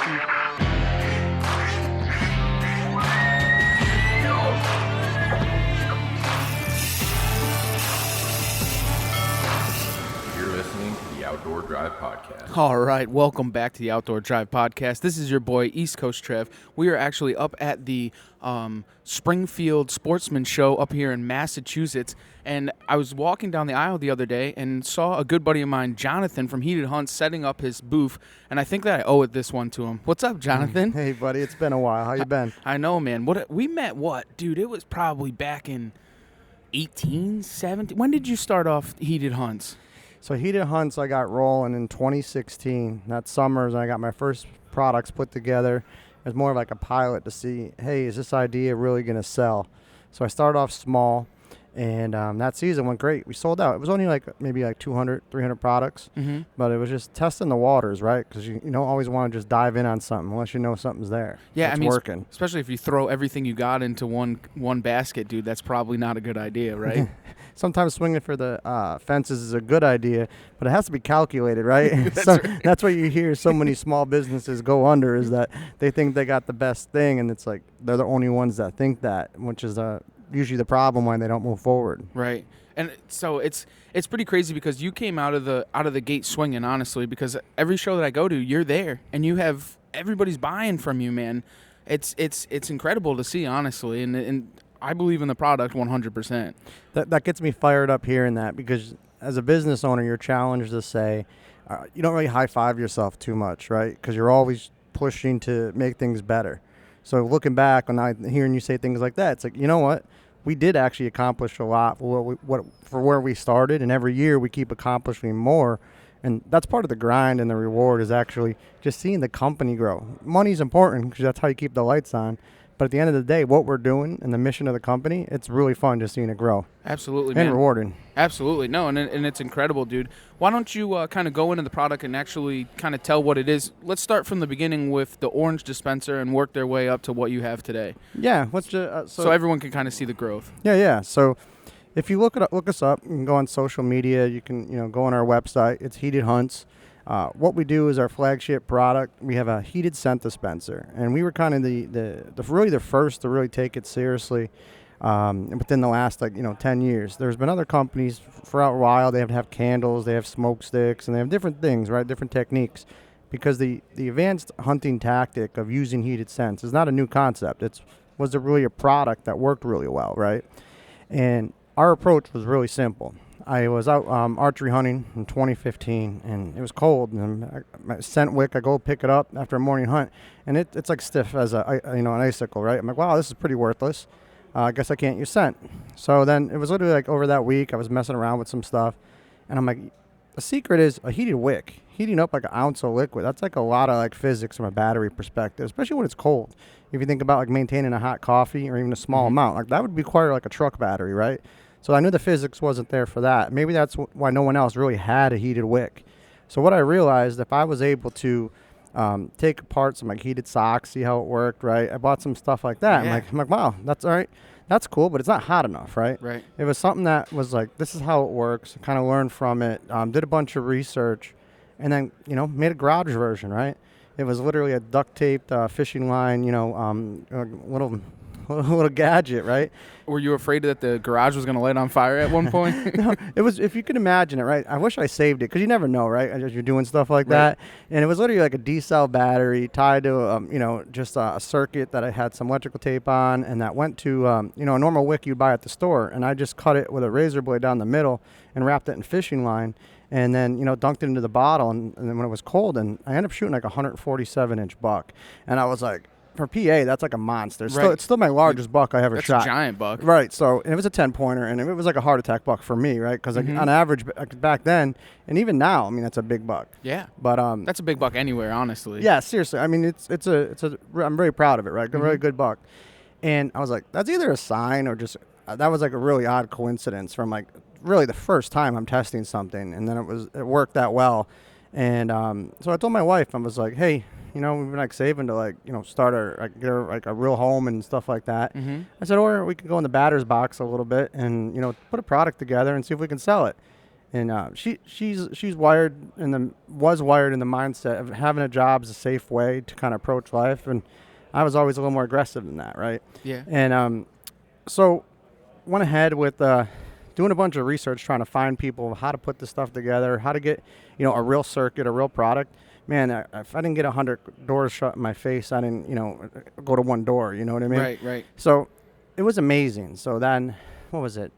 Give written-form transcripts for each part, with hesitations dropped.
You're listening to the Outdoor Drive Podcast. All right, welcome back to the Outdoor Drive Podcast. This is your boy, East Coast Trev. We are actually up at the Springfield Sportsman Show up here in Massachusetts, and I was walking down the aisle the other day and saw a good buddy of mine, Jonathan from Heated Hunts, setting up his booth, and I think that I owe this one to him. What's up, Jonathan? Hey, buddy, it's been a while. How you been? I know, man. We met dude? It was probably back in 18, 17. When did you start off Heated Hunts? So Heated Hunts, I got rolling in 2016. That summer, I got my first products put together. It was more like a pilot to see, hey, is this idea really going to sell? So I started off small, and that season went great. We sold out. It was only maybe 200, 300 products, but it was just testing the waters, right? Because you don't always want to just dive in on something unless you know something's there. Yeah, it's I mean, working. Especially if you throw everything you got into one basket, dude. That's probably not a good idea, right? Sometimes swinging for the fences is a good idea, but it has to be calculated, right? That's what you hear so many small businesses go under, is that they think they got the best thing, and it's like they're the only ones that think that, which is usually the problem why they don't move forward. Right. And so it's pretty crazy because you came out of the gate swinging, honestly, because every show that I go to, you're there and you have everybody's buying from you, man. It's incredible to see, honestly, and I believe in the product 100%. That gets me fired up hearing that, because as a business owner, you're challenged to say you don't really high-five yourself too much, right? Because you're always pushing to make things better. So looking back, when I'm hearing you say things like that, it's like, you know what? We did actually accomplish a lot for where we started, and every year we keep accomplishing more. And that's part of the grind, and the reward is actually just seeing the company grow. Money's important because that's how you keep the lights on. But at the end of the day, what we're doing and the mission of the company, it's really fun just seeing it grow. Absolutely, man. And rewarding. Absolutely. No, and it's incredible, dude. Why don't you kind of go into the product and actually kind of tell what it is? Let's start from the beginning with the orange dispenser and work their way up to what you have today. Yeah. Let's just, so everyone can kind of see the growth. Yeah. So if you look us up, you can go on social media. You can go on our website. It's Heated Hunts. What we do is our flagship product. We have a heated scent dispenser, and we were kind of the first to really take it seriously within the last 10 years. There's been other companies for a while. They have candles, they have smoke sticks, and they have different things, right? Different techniques, because the advanced hunting tactic of using heated scents is not a new concept. Was it really a product that worked really well, right? And our approach was really simple. I was out archery hunting in 2015, and it was cold. And my scent wick, I go pick it up after a morning hunt, and it's like stiff as an icicle, right? I'm like, wow, this is pretty worthless. I guess I can't use scent. So then it was literally like over that week, I was messing around with some stuff, and I'm like, the secret is a heated wick. Heating up like an ounce of liquid, that's like a lot of physics from a battery perspective, especially when it's cold. If you think about maintaining a hot coffee or even a small amount, that would require a truck battery, right? So I knew the physics wasn't there for that. Maybe that's why no one else really had a heated wick. So what I realized, if I was able to take apart some heated socks, see how it worked, right? I bought some stuff like that. Yeah. I'm like, wow, that's all right. That's cool, but it's not hot enough, right? Right. It was something that was this is how it works. Kind of learned from it. Did a bunch of research, and then made a garage version, right? It was literally a duct taped fishing line, little gadget, right? Were you afraid that the garage was going to light on fire at one point? No, it was, if you could imagine it, right? I wish I saved it, because you never know, right? As you're doing stuff like that. And it was literally like a D-cell battery tied to, just a circuit that I had some electrical tape on, and that went to, a normal wick you'd buy at the store. And I just cut it with a razor blade down the middle and wrapped it in fishing line, and then, dunked it into the bottle. And then when it was cold, and I ended up shooting a 147-inch buck. And I was like, for PA, that's like a monster. It's still my largest buck I ever shot. That's a giant buck. Right. So it was a 10-pointer, and it was like a heart attack buck for me, right? Because on average, back then, and even now, that's a big buck. Yeah. But that's a big buck anywhere, honestly. Yeah, seriously. I'm very proud of it, right? A really good buck. And I was like, that's either a sign or just that was a really odd coincidence from really the first time I'm testing something, and then it worked that well. And so I told my wife, I was like, hey, we've been saving to start get her a real home and stuff like that. I said, or we can go in the batter's box a little bit and put a product together and see if we can sell it. And she's wired was wired in the mindset of having a job is a safe way to kind of approach life, and I was always a little more aggressive than that, right? Yeah. And so went ahead with doing a bunch of research, trying to find people how to put this stuff together, how to get a real circuit, a real product. Man, if I didn't get 100 doors shut in my face, I didn't go to one door. You know what I mean? Right. So it was amazing. So then, what was it?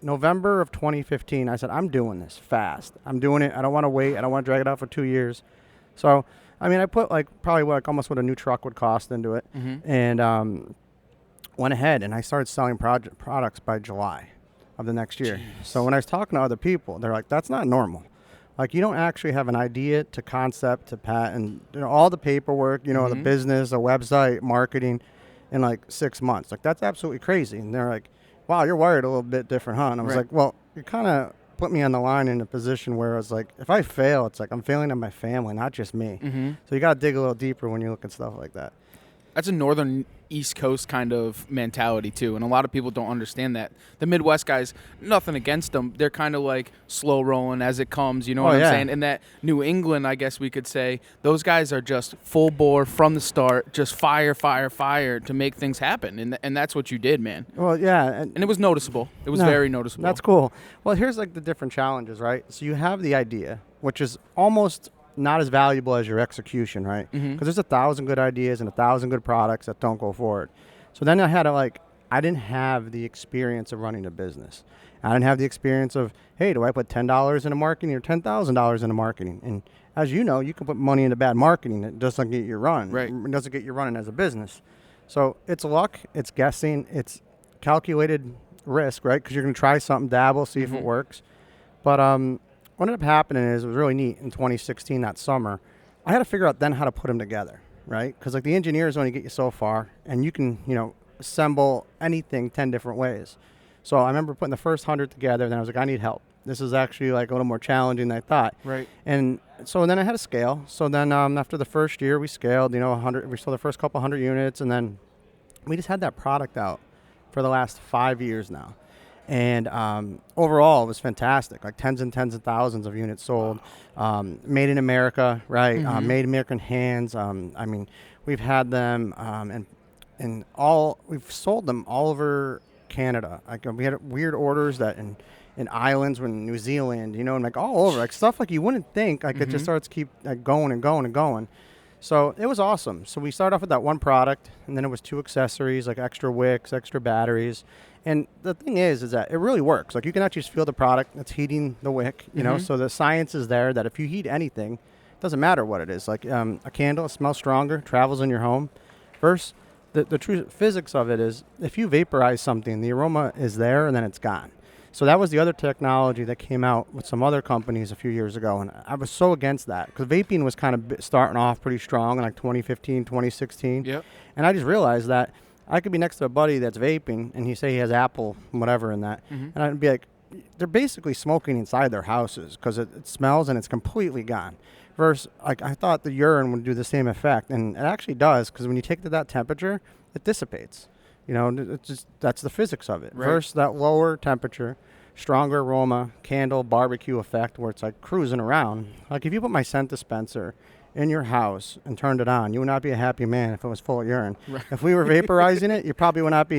November of 2015, I said, I'm doing this fast. I'm doing it. I don't want to wait. I don't want to drag it out for 2 years. So, I mean, I put almost what a new truck would cost into it, and went ahead and I started selling products by July of the next year. Jeez. So when I was talking to other people, they're like, that's not normal. Like, you don't actually have an idea to concept to patent, all the paperwork, the business, the website, marketing in like 6 months. Like, that's absolutely crazy. And they're like, wow, you're wired a little bit different, huh? And I was like, well, you kind of put me on the line in a position where I was like, if I fail, it's like I'm failing on my family, not just me. So you got to dig a little deeper when you look at stuff like that. That's a northern East Coast kind of mentality too, and a lot of people don't understand that. The Midwest guys, nothing against them, they're kind of like slow rolling as it comes, you know what I'm saying? And that New England, I guess we could say, those guys are just full bore from the start, just fire to make things happen, and that's what you did, man. Well, yeah. And it was noticeable. It was very noticeable. That's cool. Well, here's like the different challenges, right? So you have the idea, which is almost not as valuable as your execution, right? Because there's 1,000 good ideas and 1,000 good products that don't go forward. So then I had to I didn't have the experience of running a business. I didn't have the experience of, hey, do I put $10 into marketing or $10,000 into marketing? And as you know, you can put money into bad marketing. It doesn't get you run. Right. It doesn't get you running as a business. So it's luck, it's guessing, it's calculated risk, right? Because you're going to try something, dabble, see if it works. But what ended up happening is, it was really neat in 2016, that summer, I had to figure out then how to put them together, right? Because like the engineers only get you so far, and you can, assemble anything 10 different ways. So I remember putting the first 100 together, then I was like, I need help. This is actually like a little more challenging than I thought. Right. And so then I had to scale. So then after the first year, we scaled, 100, we sold the first couple 100 units, and then we just had that product out for the last 5 years now. And overall, it was fantastic, like tens and tens of thousands of units sold, made in America, right? Made American hands. I mean, we've had them and we've sold them all over Canada. Like, we had weird orders that in islands, in New Zealand, and like all over, like stuff like you wouldn't think. Like it just starts keep going and going and going. So it was awesome. So we started off with that one product, and then it was 2 accessories, like extra wicks, extra batteries. And the thing is that it really works. Like, you can actually just feel the product that's heating the wick, so the science is there that if you heat anything, it doesn't matter what it is. Like a candle, it smells stronger, travels in your home. First, the true physics of it is, if you vaporize something, the aroma is there and then it's gone. So that was the other technology that came out with some other companies a few years ago, and I was so against that because vaping was kind of starting off pretty strong in like 2015, 2016. Yep. And I just realized that I could be next to a buddy that's vaping, and he say he has Apple, whatever in that, and I'd be like, they're basically smoking inside their houses because it smells and it's completely gone. Versus, like, I thought the urine would do the same effect, and it actually does, because when you take it to that temperature, it dissipates. It's just, that's the physics of it. Right. Versus that lower temperature, stronger aroma, candle, barbecue effect, where it's like cruising around. Like, if you put my scent dispenser in your house and turned it on, you would not be a happy man if it was full of urine. Right. If we were vaporizing it, you probably would not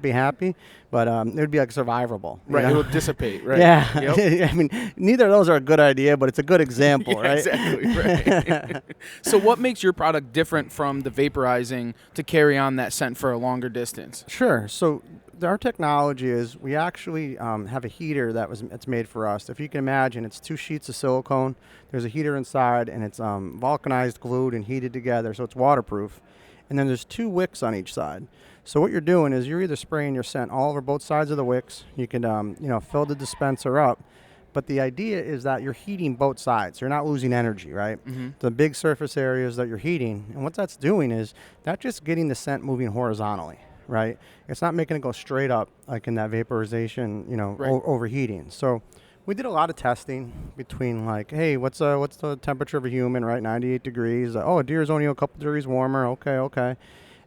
be happy, but it would be like survivable. Right, it will dissipate, right? Yeah. Yep. I mean, neither of those are a good idea, but it's a good example, Yeah, right? Exactly, right. So what makes your product different from the vaporizing to carry on that scent for a longer distance? Sure. So our technology is, we actually have a heater it's made for us. If you can imagine, it's 2 sheets of silicone. There's a heater inside, and it's vulcanized, glued, and heated together, so it's waterproof. And then there's 2 wicks on each side. So what you're doing is you're either spraying your scent all over both sides of the wicks. You can, fill the dispenser up. But the idea is that you're heating both sides. You're not losing energy, right? The big surface areas that you're heating. And what that's doing is that's just getting the scent moving horizontally, right? It's not making it go straight up like in that vaporization, Right. overheating. So we did a lot of testing between like, hey, what's the temperature of a human, right? 98 degrees. Oh, a deer is only a couple degrees warmer. Okay.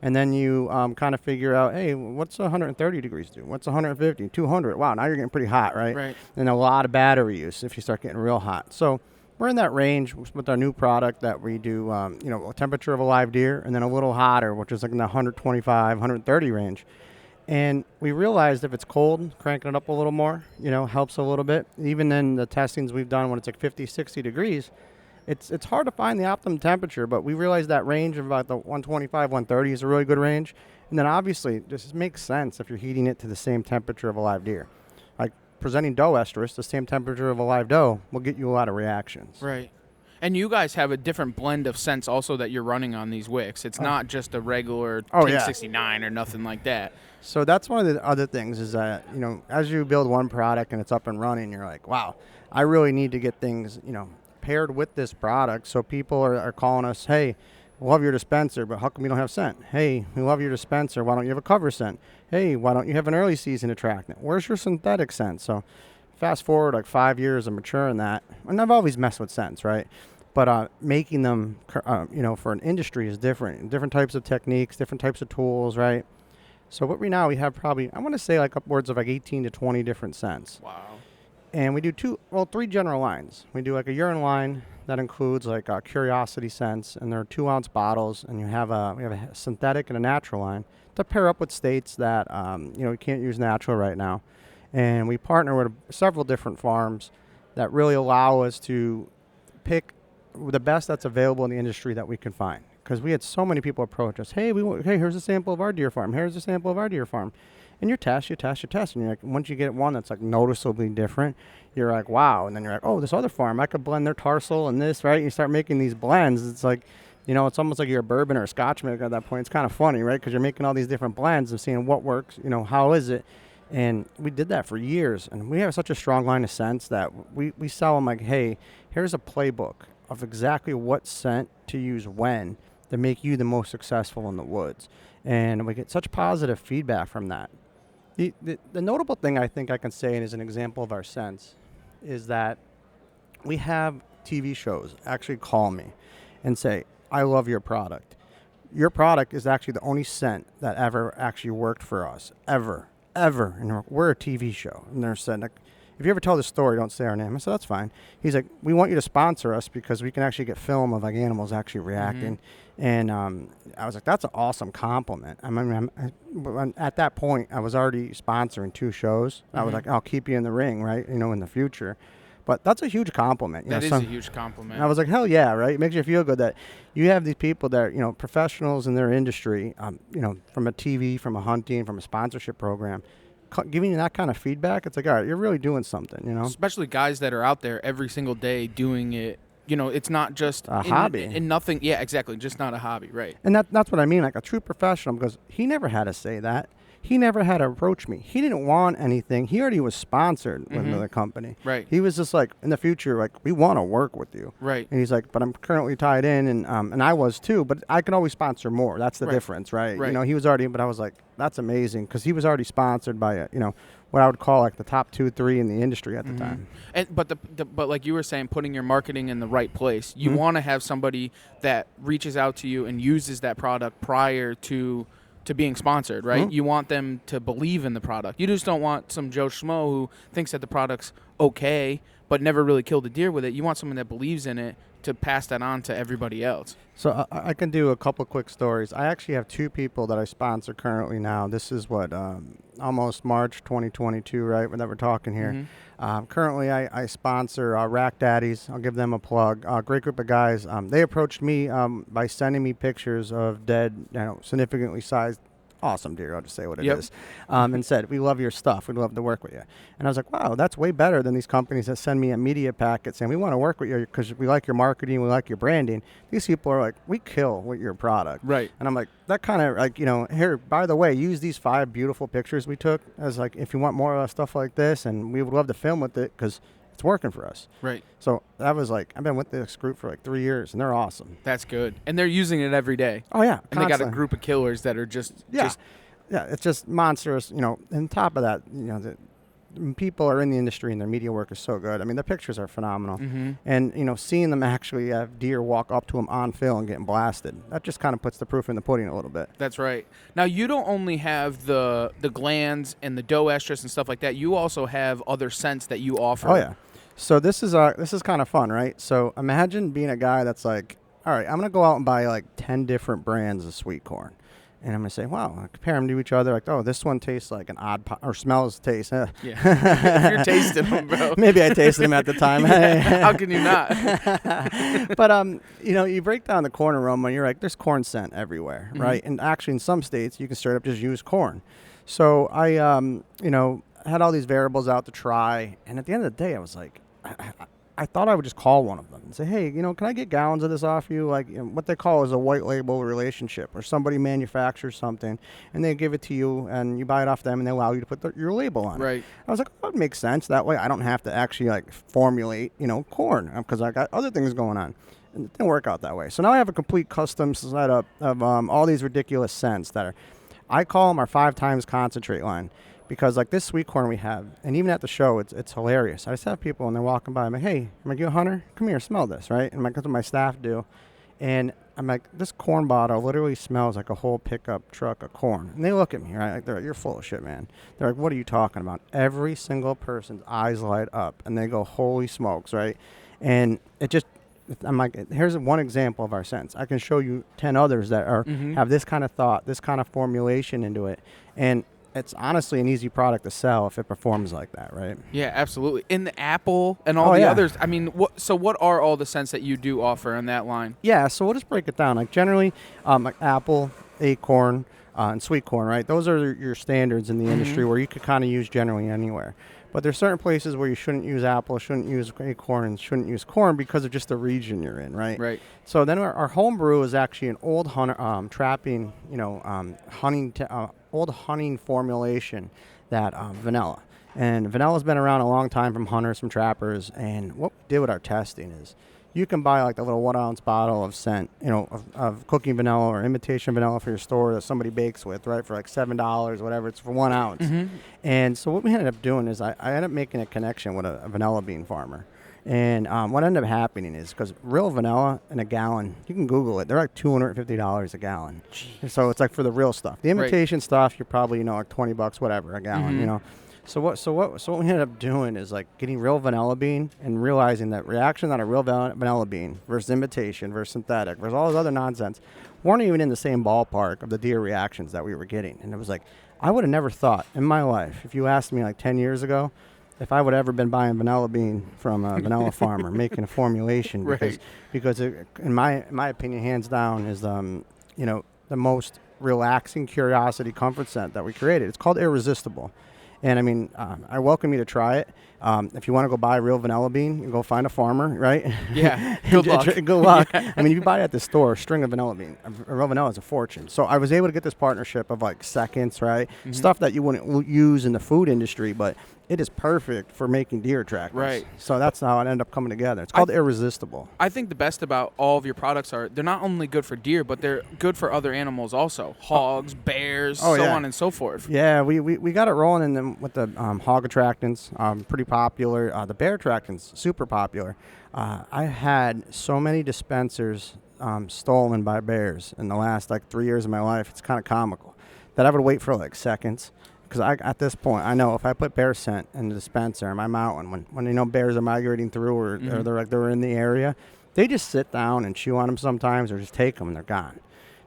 And then you kind of figure out, hey, what's 130 degrees do? What's 150, 200? Wow, now you're getting pretty hot, right? Right. And a lot of battery use if you start getting real hot. So we're in that range with our new product that we do, a temperature of a live deer, and then a little hotter, which is like in the 125, 130 range. And we realized if it's cold, cranking it up a little more, helps a little bit. Even in the testings we've done when it's like 50, 60 degrees, it's hard to find the optimum temperature, but we realized that range of about the 125, 130 is a really good range. And then obviously, this makes sense if you're heating it to the same temperature of a live deer. Like presenting doe estrus, the same temperature of a live doe, will get you a lot of reactions. Right. And you guys have a different blend of scents also that you're running on these wicks. It's not just a regular 1069 or nothing like that. So that's one of the other things is that, as you build one product and it's up and running, you're like, wow, I really need to get things, paired with this product. So people are calling us, hey, we love your dispenser, but how come you don't have scent? Hey, we love your dispenser. Why don't you have a cover scent? Hey, why don't you have an early season attractant? Where's your synthetic scent? So fast forward like 5 years of maturing that. And I've always messed with scents, right? But making them, for an industry is different. Different types of techniques, different types of tools, right? So what we have probably, I want to say like upwards of like 18 to 20 different scents. Wow. And we do three general lines. We do like a urine line that includes like curiosity scents, and there are 2-ounce bottles, and we have a synthetic and a natural line to pair up with states that, we can't use natural right now. And we partner with several different farms that really allow us to pick the best that's available in the industry that we can find. Because we had so many people approach us. Hey, here's a sample of our deer farm. Here's a sample of our deer farm. And you test. And you're like, once you get one that's like noticeably different, you're like, wow. And then you're like, oh, this other farm, I could blend their tarsal and this, right? You start making these blends. It's like, it's almost like you're a bourbon or a Scotchman at that point. It's kind of funny, right? Because you're making all these different blends and seeing what works, how is it? And we did that for years. And we have such a strong line of scents that we sell them like, hey, here's a playbook of exactly what scent to use when to make you the most successful in the woods. And we get such positive feedback from that. The notable thing I think I can say, and as an example of our scents, is that we have TV shows actually call me and say, I love your product. Your product is actually the only scent that ever actually worked for us, ever. And we're a TV show. And they're saying, like, if you ever tell the story, don't say our name. I said, that's fine. He's like, we want you to sponsor us because we can actually get film of like animals actually reacting. And I was like, that's an awesome compliment. I mean, at that point, I was already sponsoring 2 shows. I was like, I'll keep you in the ring, right? In the future. But that's a huge compliment. That is a huge compliment. And I was like, hell yeah, right? It makes you feel good that you have these people that are, professionals in their industry, from a TV, from a hunting, from a sponsorship program, giving you that kind of feedback. It's like, all right, you're really doing something, Especially guys that are out there every single day doing it. It's not just a hobby. And nothing. Yeah, exactly. Just not a hobby, right? And that's what I mean, like a true professional, because he never had to say that. He never had to approach me. He didn't want anything. He already was sponsored with another company. Right. He was just like, in the future, like, we want to work with you. Right. And he's like, but I'm currently tied in, and I was too, but I can always sponsor more. That's the difference, right? Right. He was already, but I was like, that's amazing, because he was already sponsored by, what I would call like the top 2, 3 in the industry at the time. And but but like you were saying, putting your marketing in the right place. You want to have somebody that reaches out to you and uses that product prior to being sponsored, right? You want them to believe in the product. You just don't want some Joe Schmo who thinks that the product's okay but never really killed a deer with it. You want someone that believes in it to pass that on to everybody else. So I can do a couple quick stories. I actually have 2 people that I sponsor currently now. This is almost March 2022, right, that we're talking here. Currently, I sponsor Rack Daddies. I'll give them a plug. Great group of guys. They approached me by sending me pictures of dead, significantly sized, awesome deer, I'll just say what it is, and said, we love your stuff. We'd love to work with you. And I was like, wow, that's way better than these companies that send me a media packet saying, we want to work with you because we like your marketing, we like your branding. These people are like, we kill with your product. Right. And I'm like, that kind of like, here, by the way, use these 5 beautiful pictures we took as like, if you want more stuff like this, and we would love to film with it because it's working for us. Right. So that was like, I've been with this group for like 3 years, and they're awesome. That's good. And they're using it every day. Oh, yeah. And constantly. They got a group of killers that are just... Yeah, it's just monstrous, and on top of that, people are in the industry and their media work is so good. I mean, the pictures are phenomenal. And, seeing them actually have deer walk up to them on fill and getting blasted, that just kind of puts the proof in the pudding a little bit. That's right. Now, you don't only have the glands and the doe estrus and stuff like that. You also have other scents that you offer. Oh, yeah. So this is kind of fun, right? So imagine being a guy that's like, all right, I'm going to go out and buy like 10 different brands of sweet corn. And I'm going to say, wow, I compare them to each other. Like, oh, this one tastes like an odd or smells taste. Yeah. If you're tasting them, bro. Maybe I tasted them at the time. How can you not? But, you break down the corn aroma and you're like, there's corn scent everywhere, right? And actually in some states, you can straight up just use corn. So I, had all these variables out to try. And at the end of the day, I was like, I thought I would just call one of them and say, hey, can I get gallons of this off you? Like what they call is a white label relationship, or somebody manufactures something and they give it to you and you buy it off them and they allow you to put your label on it. Right. I was like, oh, that makes sense. That way I don't have to actually like formulate, corn, because I got other things going on. And it didn't work out that way. So now I have a complete custom setup of all these ridiculous scents that I call them our 5 times concentrate line. Because like this sweet corn we have, and even at the show, it's hilarious. I just have people and they're walking by. I'm like, hey, I'm like, you a hunter? Come here, smell this, right? And that's what my staff do. And I'm like, this corn bottle literally smells like a whole pickup truck of corn. And they look at me, right? Like, they're like, you're full of shit, man. They're like, what are you talking about? Every single person's eyes light up and they go, holy smokes, right? And I'm like, here's one example of our scents. I can show you 10 others that are have this kind of thought, this kind of formulation into it. And it's honestly an easy product to sell if it performs like that, right? Yeah, absolutely. In the apple and all the others, I mean, what are all the scents that you do offer in that line? Yeah, so we'll just break it down. Like generally, like apple, acorn, and sweet corn, right? Those are your standards in the industry where you could kind of use generally anywhere. But there's certain places where you shouldn't use apple, shouldn't use acorn, and shouldn't use corn because of just the region you're in, right? Right. So then our home brew is actually an old hunter, trapping, hunting, old hunting formulation that vanilla. And vanilla's been around a long time from hunters, from trappers. And what we did with our testing is you can buy like the little 1 ounce bottle of scent, of cooking vanilla or imitation vanilla for your store that somebody bakes with, right, for like $7, whatever. It's for 1 ounce. And so what we ended up doing is I ended up making a connection with a vanilla bean farmer. And what ended up happening is, because real vanilla in a gallon, you can Google it, they're like $250 a gallon. Jeez. So it's like for the real stuff. The imitation stuff, you're probably, like $20, whatever, a gallon, So what we ended up doing is like getting real vanilla bean and realizing that reaction on a real vanilla bean versus imitation versus synthetic versus all this other nonsense weren't even in the same ballpark of the deer reactions that we were getting. And it was like, I would have never thought in my life, if you asked me like 10 years ago, if I would have ever been buying vanilla bean from a vanilla farmer, making a formulation, because it, in my opinion, hands down, is the most relaxing curiosity comfort scent that we created. It's called Irresistible. And I mean, I welcome you to try it. If you want to go buy real vanilla bean, you go find a farmer, right? Yeah. Good luck. Good luck. Yeah. I mean, if you buy it at the store, a string of vanilla bean, real vanilla is a fortune. So I was able to get this partnership of like seconds, right? Stuff that you wouldn't use in the food industry, but it is perfect for making deer trackers. Right. So that's how it ended up coming together. It's called Irresistible. I think the best about all of your products are they're not only good for deer, but they're good for other animals also. Hogs, bears, on and so forth. Yeah, we got it rolling in them with the hog attractants, pretty popular. The bear attractants, super popular. I had so many dispensers stolen by bears in the last like 3 years of my life. It's kind of comical that I would wait for like seconds. Because at this point, I know if I put bear scent in the dispenser in my mountain, when bears are migrating through or they're in the area, they just sit down and chew on them sometimes or just take them and they're gone.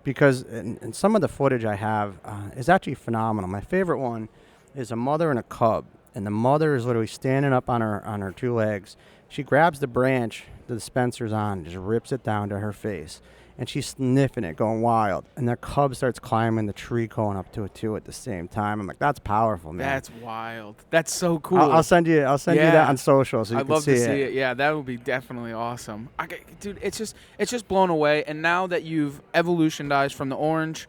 Because in some of the footage I have is actually phenomenal. My favorite one is a mother and a cub, and the mother is literally standing up on her 2 legs. She grabs the branch the dispenser's on, just rips it down to her face. And she's sniffing it, going wild. And the cub starts climbing the tree, going up to it too at the same time. I'm like, that's powerful, man. That's wild. That's so cool. I'll send you that on social so you I'd can love see to see it. Yeah, that would be definitely awesome. Dude, it's just blown away. And now that you've evolutionized from the orange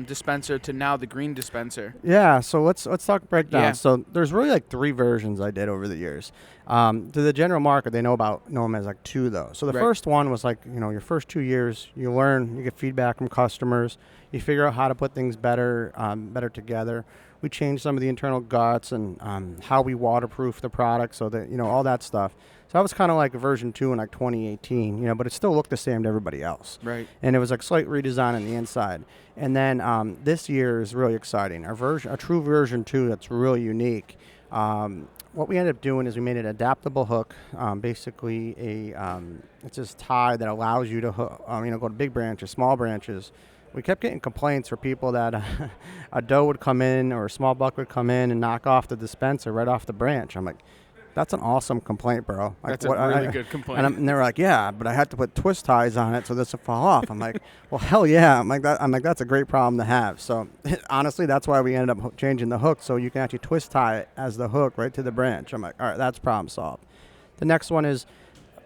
dispenser to now the green dispenser. Yeah, so let's talk breakdown. Yeah. So there's really like 3 versions I did over the years. To the general market, they know them as like 2 though. So the first one was like, your first 2 years, you learn, you get feedback from customers, you figure out how to put things better together. We changed some of the internal guts and how we waterproof the product, so that all that stuff. So that was kind of like a version 2 in like 2018, but it still looked the same to everybody else. Right. And it was like slight redesign on the inside. And then this year is really exciting. A true version 2 that's really unique. What we ended up doing is we made an adaptable hook, basically it's this tie that allows you to go to big branches, small branches. We kept getting complaints for people that a doe would come in or a small buck would come in and knock off the dispenser right off the branch. I'm like, that's an awesome complaint, bro. Like, that's a really good complaint. And they were like, yeah, but I had to put twist ties on it so this would fall off. I'm like, well, hell yeah. I'm like, that's a great problem to have. So honestly, that's why we ended up changing the hook, so you can actually twist tie it as the hook right to the branch. I'm like, all right, that's problem solved. The next one is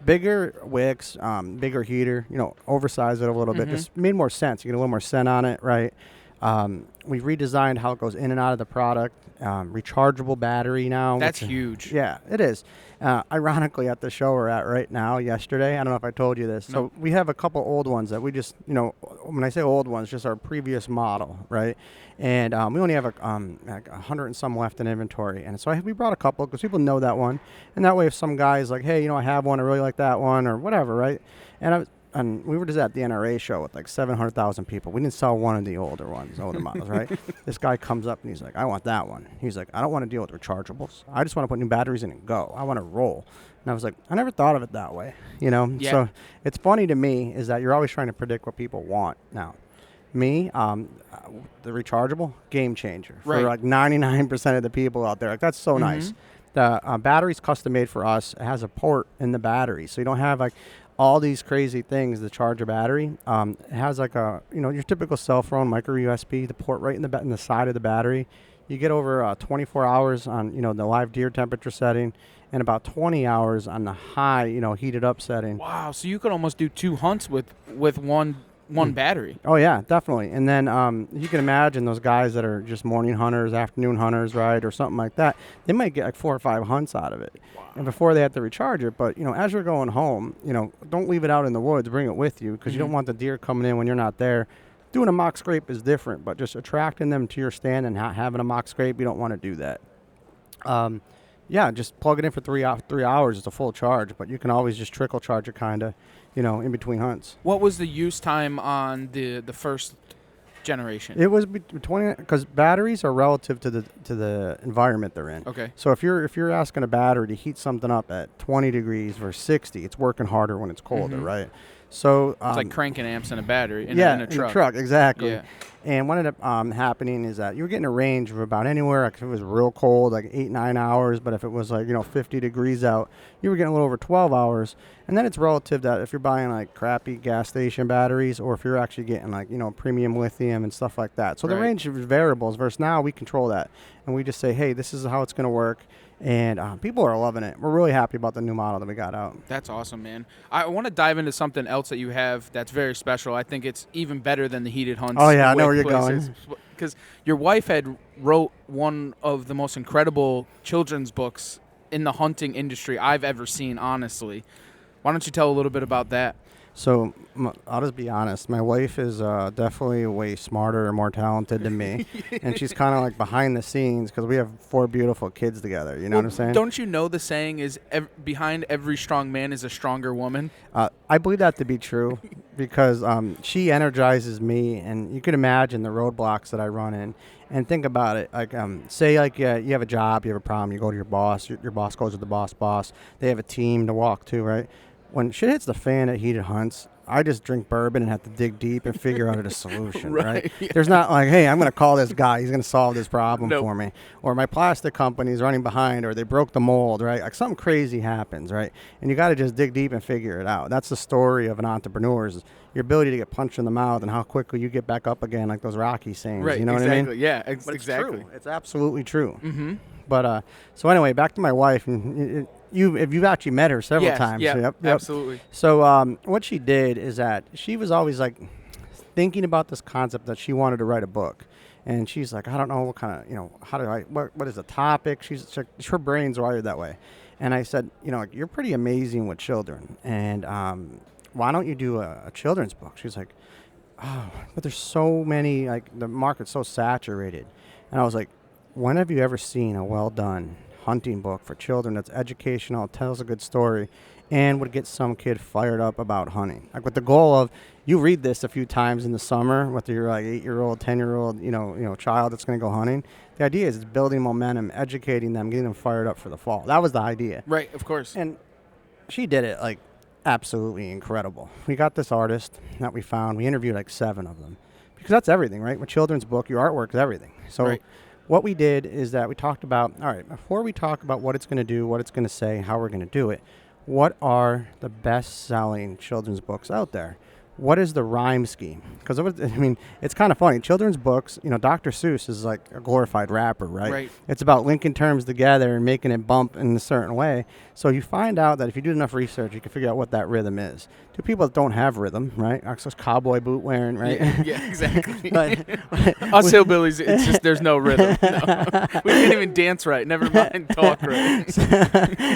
bigger wicks, bigger heater, oversize it a little bit. Just made more sense. You get a little more scent on it, right? We redesigned how it goes in and out of the product. Rechargeable battery now. That's huge. Yeah, it is. Ironically, at the show we're at right now, yesterday, I don't know if I told you this. Nope. So we have a couple old ones that we just, when I say old ones, just our previous model, right? And we only have like 100 and some left in inventory. And so we brought a couple because people know that one. And that way if some guy's like, hey, I have one, I really like that one, or whatever, right? And we were just at the NRA show with like 700,000 people. We didn't sell one of the older models, right? This guy comes up and he's like, I want that one. He's like, I don't want to deal with rechargeables. I just want to put new batteries in and go. I want to roll. And I was like, I never thought of it that way, Yeah. So it's funny to me is that you're always trying to predict what people want. Now, me, the rechargeable, game changer for like 99% of the people out there. Like, that's so nice. The battery's custom made for us. It has a port in the battery, so you don't have like all these crazy things to charge a battery. It has like your typical cell phone micro USB, the port right in the side of the battery. You get over 24 hours on the live deer temperature setting, and about 20 hours on the high heated up setting. Wow, so you could almost do 2 hunts with one battery. Oh yeah, definitely. And then you can imagine those guys that are just morning hunters, afternoon hunters, right, or something like that. They might get like 4 or 5 hunts out of it, and before they have to recharge it. But as you're going home, don't leave it out in the woods. Bring it with you because you don't want the deer coming in when you're not there. Doing a mock scrape is different, but just attracting them to your stand and having a mock scrape, you don't want to do that. Just plug it in for 3 hours. It's a full charge, but you can always just trickle charge it kind of, in between hunts. What was the use time on the first generation? It was between, because batteries are relative to the environment they're in. Okay. So if you're asking a battery to heat something up at 20 degrees versus 60, it's working harder when it's colder, right? So it's like cranking amps in a battery in a truck. In a truck, exactly. Yeah. And what ended up happening is that you were getting a range of about anywhere, like if it was real cold, like 8-9 hours, but if it was like 50 degrees out, you were getting a little over 12 hours. And then it's relative that if you're buying like crappy gas station batteries, or if you're actually getting like premium lithium and stuff like that. So the range of variables versus now we control that, and we just say, hey, this is how it's going to work. And people are loving it. We're really happy about the new model that we got out. That's awesome, man. I want to dive into something else that you have that's very special. I think it's even better than the heated hunts. Oh, yeah, I know where you're going. Because your wife had wrote one of the most incredible children's books in the hunting industry I've ever seen, honestly. Why don't you tell a little bit about that? So I'll just be honest. My wife is definitely way smarter and more talented than me. And she's kind of like behind the scenes because we have 4 beautiful kids together. You know what I'm saying? Don't you know the saying is behind every strong man is a stronger woman? I believe that to be true because she energizes me. And you can imagine the roadblocks that I run in. And think about it. Like, say like you have a job, you have a problem, you go to your boss. Your boss goes to the boss. They have a team to walk to, right? When shit hits the fan at heated hunts, I just drink bourbon and have to dig deep and figure out a solution, right? Yeah. There's not like, hey, I'm going to call this guy. He's going to solve this problem for me. Or my plastic company's running behind, or they broke the mold, right? Like something crazy happens, right? And you got to just dig deep and figure it out. That's the story of an entrepreneur, is your ability to get punched in the mouth and how quickly you get back up again, like those Rocky sayings. Right, You know what I mean? Yeah, But exactly. It's true. It's absolutely true. Mm-hmm. But so anyway, back to my wife. You've actually met her several times. Yeah, Yep. absolutely. So what she did is that she was always like thinking about this concept that she wanted to write a book. And she's like, I don't know what kind of, what is the topic? Her brain's wired that way. And I said, you're pretty amazing with children. And why don't you do a children's book? She's like, oh, but there's so many, like the market's so saturated. And I was like, when have you ever seen a well done hunting book for children that's educational, tells a good story, and would get some kid fired up about hunting? Like with the goal of, you read this a few times in the summer with your like 8-year-old, 10-year-old, child that's going to go hunting. The idea is it's building momentum, educating them, getting them fired up for the fall. That was the idea. Right, of course. And she did it like absolutely incredible. We got this artist that we found. We interviewed like 7 of them because that's everything, right? With children's book, your artwork is everything. So right. What we did is that we talked about, all right, before we talk about what it's going to do, what it's going to say, how we're going to do it, what are the best-selling children's books out there? What is the rhyme scheme? Because, it's kind of funny. Children's books, Dr. Seuss is like a glorified rapper, right? Right. It's about linking terms together and making it bump in a certain way. So you find out that if you do enough research, you can figure out what that rhythm is. To people that don't have rhythm, right? Access cowboy boot wearing, right? Yeah, exactly. but Us hillbillies, it's just there's no rhythm. No. We can't even dance right. Never mind talk right.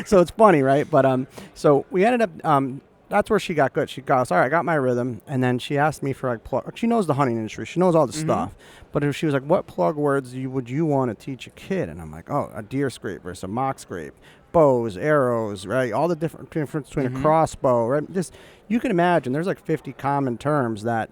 So it's funny, right? But so we ended up. That's where she got good. She goes, all right, I got my rhythm. And then she asked me for like plug. She knows the hunting industry. She knows all the stuff. But if she was like, what plug words would you want to teach a kid? And I'm like, oh, a deer scrape versus a mock scrape, bows, arrows, right? All the difference between a crossbow, right? Just, you can imagine there's like 50 common terms that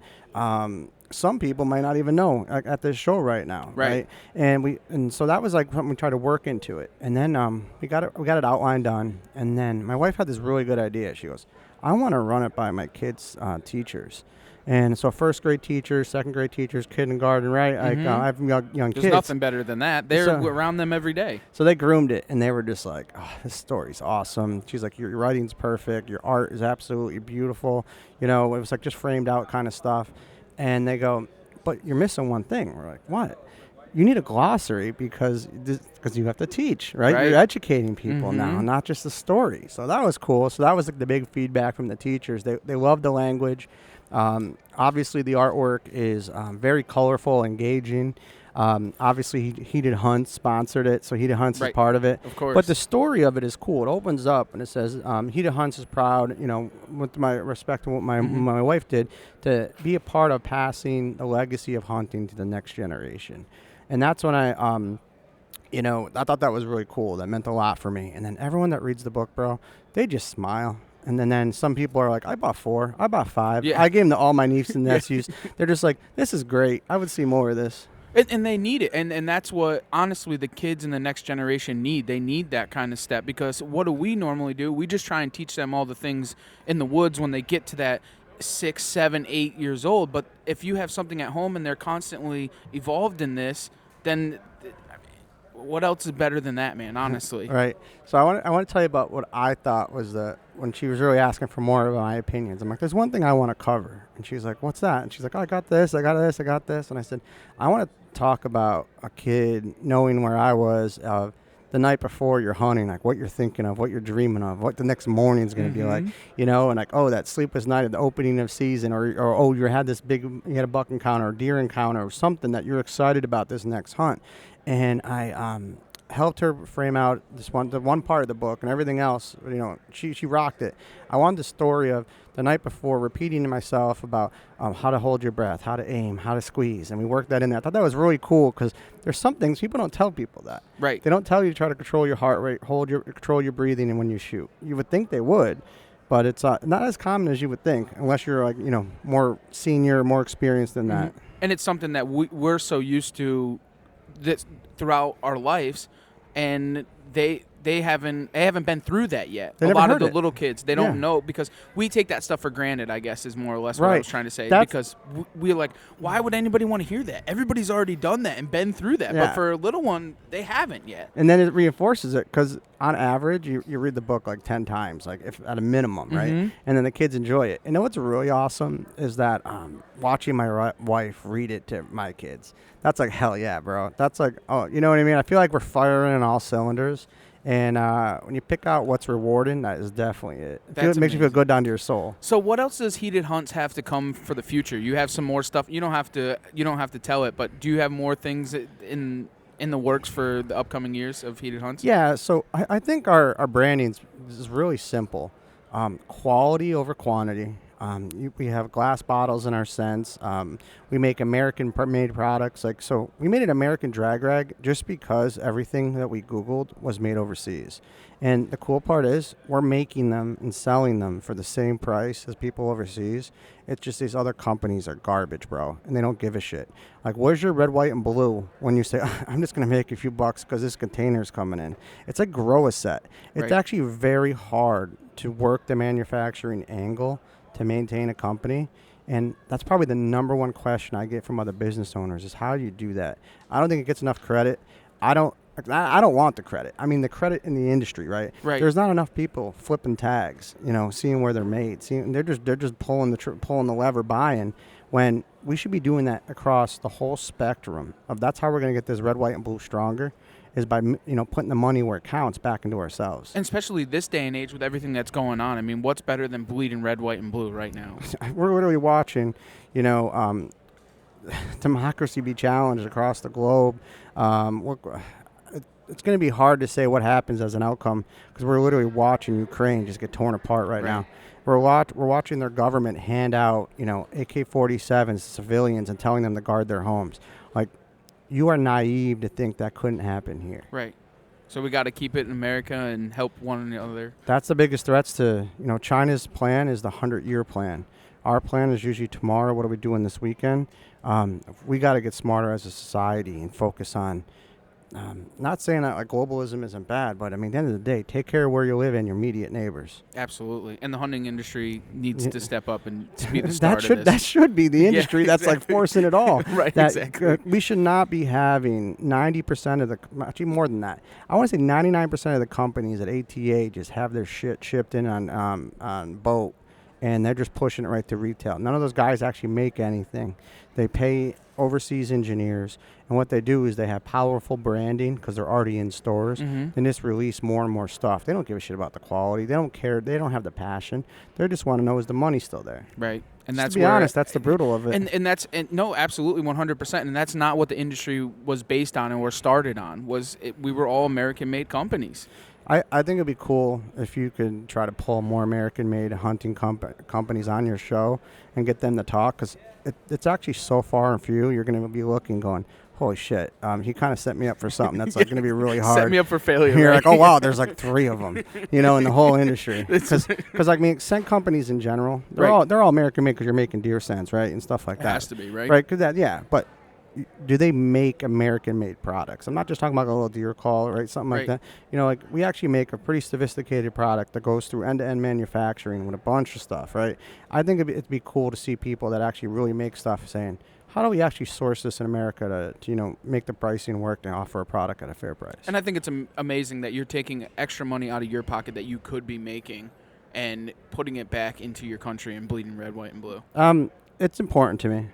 some people might not even know at this show right now, right? And so that was like something we tried to work into it. And then we got it outlined done. And then my wife had this really good idea. She goes, I want to run it by my kids' teachers. And so first grade teachers, second grade teachers, kindergarten, right? I have young kids. There's nothing better than that. They're around them every day. So they groomed it, and they were just like, oh, this story's awesome. She's like, your writing's perfect. Your art is absolutely beautiful. It was like just framed out kind of stuff. And they go, but you're missing one thing. We're like, what? You need a glossary because you have to teach, right? You're educating people now, not just the story. So that was cool. So that was like the big feedback from the teachers. They loved the language. Obviously, the artwork is very colorful, engaging. Obviously, Heated Hunts sponsored it, so Heated Hunts is part of it. Of course. But the story of it is cool. It opens up and it says, Heated Hunts is proud, with my respect to what my wife did, to be a part of passing the legacy of hunting to the next generation. And that's when I thought that was really cool. That meant a lot for me. And then everyone that reads the book, bro, they just smile. And then some people are like, I bought 4, I bought 5. Yeah. I gave them to all my nieces and nephews. They're just like, this is great. I would see more of this. And they need it. And that's what, honestly, the kids in the next generation need. They need that kind of step because what do we normally do? We just try and teach them all the things in the woods when they get to that 6, 7, 8 years old. But if you have something at home and they're constantly evolved in this, then what else is better than that, man, honestly? Right. So I want to tell you about what I thought was when she was really asking for more of my opinions. I'm like, there's one thing I want to cover. And she's like, what's that? And she's like, oh, I got this, I got this, I got this. And I said, I want to talk about a kid knowing where I was the night before you're hunting, like what you're thinking of, what you're dreaming of, what the next morning is going to be like, and like, oh, that sleepless night at the opening of season, or oh, you had a buck encounter or deer encounter or something that you're excited about this next hunt. And I helped her frame out the one part of the book, and everything else, she rocked it. I wanted the story of the night before repeating to myself about how to hold your breath, how to aim, how to squeeze, and we worked that in there. I thought that was really cool because there's some things people don't tell people that. Right. They don't tell you to try to control your heart rate, control your breathing, and when you shoot. You would think they would, but it's not as common as you would think, unless you're like more senior, more experienced than that. And it's something that we're so used to this throughout our lives, and they haven't been through that yet. A lot of the little kids, they don't know because we take that stuff for granted, I guess, is more or less what I was trying to say. Because we're like, why would anybody want to hear that? Everybody's already done that and been through that. But for a little one, they haven't yet. And then it reinforces it because on average, you read the book like 10 times, like if at a minimum, right? And then the kids enjoy it. And what's really awesome is that watching my wife read it to my kids, that's like, hell yeah, bro. That's like, oh, you know what I mean? I feel like we're firing on all cylinders. And when you pick out what's rewarding, that is definitely it. It makes you feel good down to your soul. So what else does Heated Hunts have to come for the future? You have some more stuff. You don't have to tell it, but do you have more things in the works for the upcoming years of Heated Hunts? Yeah, so I think our branding is really simple. Quality over quantity. We have glass bottles in our scents. We make American-made products. Like, so we made an American drag rag just because everything that we Googled was made overseas. And the cool part is we're making them and selling them for the same price as people overseas. It's just these other companies are garbage, bro, and they don't give a shit. Like, where's your red, white, and blue when you say, I'm just going to make a few bucks because this container's coming in? It's like grow a set. It's Right. actually very hard to work the manufacturing angle to maintain a company. And that's probably the number one question I get from other business owners is how do you do that? I don't think it gets enough credit. I don't want the credit. I mean, the credit in the industry, right? Right. There's not enough people flipping tags, seeing where they're made. They're just pulling the lever, buying, when we should be doing that across the whole spectrum of that's how we're going to get this red, white, and blue stronger, is by putting the money where it counts back into ourselves. And especially this day and age with everything that's going on. I mean, what's better than bleeding red, white, and blue right now? We're literally watching, democracy be challenged across the globe. It's going to be hard to say what happens as an outcome because we're literally watching Ukraine just get torn apart right now. We're watching their government hand out, AK-47s to civilians and telling them to guard their homes. Like, you are naive to think that couldn't happen here. Right. So we got to keep it in America and help one another. That's the biggest threats to, China's plan is the 100-year plan. Our plan is usually tomorrow. What are we doing this weekend? We got to get smarter as a society and focus on, not saying that like globalism isn't bad, but I mean, at the end of the day, take care of where you live and your immediate neighbors. Absolutely. And the hunting industry needs to step up and be the start of this. That should be the industry that's exactly. like forcing it all. Right, exactly. We should not be having 90% of actually more than that. I want to say 99% of the companies at ATA just have their shit shipped in on boat, and they're just pushing it right to retail. None of those guys actually make anything. They pay overseas engineers, and what they do is they have powerful branding because they're already in stores, and just release more and more stuff. They don't give a shit about the quality. They don't care. They don't have the passion. They just want to know, is the money still there? Right. And Just that's to be honest, that's the brutal of it. And no, absolutely 100%. And that's not what the industry was based on or started on. We were all American-made companies. I think it'd be cool if you could try to pull more American-made hunting companies on your show and get them to talk, because it's actually so far and few. You're going to be looking, going, holy shit, he kind of set me up for something that's like going to be really hard. Set me up for failure. You're right? like, oh, wow, there's like 3 of them, in the whole industry. Because scent companies in general, they're all American-made because you're making deer scents, right, and stuff like that. It has to be, right? Right, but do they make American-made products? I'm not just talking about a little deer call, right? Something like that. Like we actually make a pretty sophisticated product that goes through end-to-end manufacturing with a bunch of stuff, right? I think it'd be cool to see people that actually really make stuff saying, how do we actually source this in America to make the pricing work and offer a product at a fair price? And I think it's amazing that you're taking extra money out of your pocket that you could be making and putting it back into your country and bleeding red, white, and blue. It's important to me.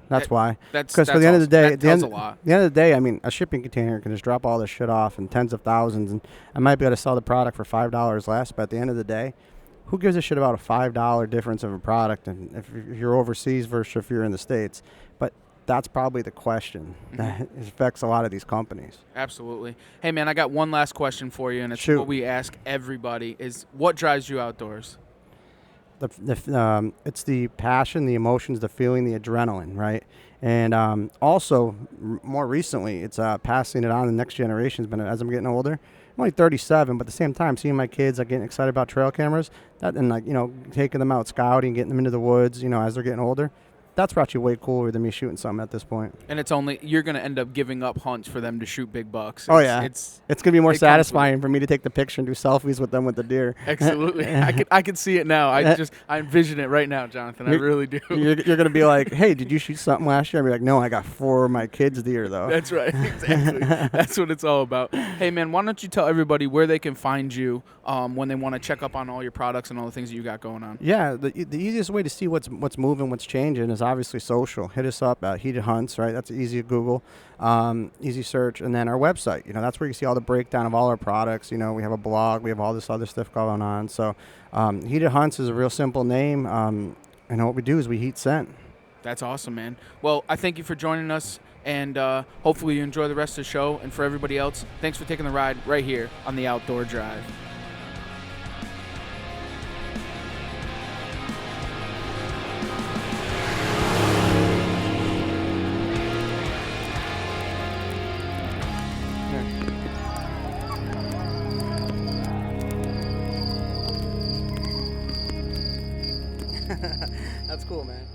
That's why. Because for the end of the day, that tells a lot. The end of the day, I mean, a shipping container can just drop all this shit off in tens of thousands, and I might be able to sell the product for $5 less. But at the end of the day, who gives a shit about a $5 difference of a product, and if you're overseas versus if you're in the States? But that's probably the question that affects a lot of these companies. Absolutely. Hey, man, I got one last question for you, and it's what we ask everybody: is what drives you outdoors? It's the passion, the emotions, the feeling, the adrenaline, right? And also, more recently, it's passing it on to the next generation. As I'm getting older, I'm only 37, but at the same time, seeing my kids getting excited about trail cameras, taking them out scouting, getting them into the woods, as they're getting older. That's actually way cooler than me shooting something at this point. And you're going to end up giving up hunts for them to shoot big bucks. It's going to be more satisfying for me to take the picture and do selfies with them with the deer. Absolutely. I can see it now. I envision it right now, Jonathan. I really do. You're going to be like, hey, did you shoot something last year? I'll be like, no, I got 4 of my kids' deer, though. That's right. Exactly. That's what it's all about. Hey, man, why don't you tell everybody where they can find you when they want to check up on all your products and all the things that you got going on? Yeah, the easiest way to see what's moving, what's changing is obviously social. Hit us up at Heated Hunts, right? That's easy to Google, easy search, and then our website. That's where you see all the breakdown of all our products. We have a blog, we have all this other stuff going on. So, Heated Hunts is a real simple name. And what we do is we heat scent. That's awesome, man. Well, I thank you for joining us, and hopefully you enjoy the rest of the show. And for everybody else, thanks for taking the ride right here on the Outdoor Drive. cool, man.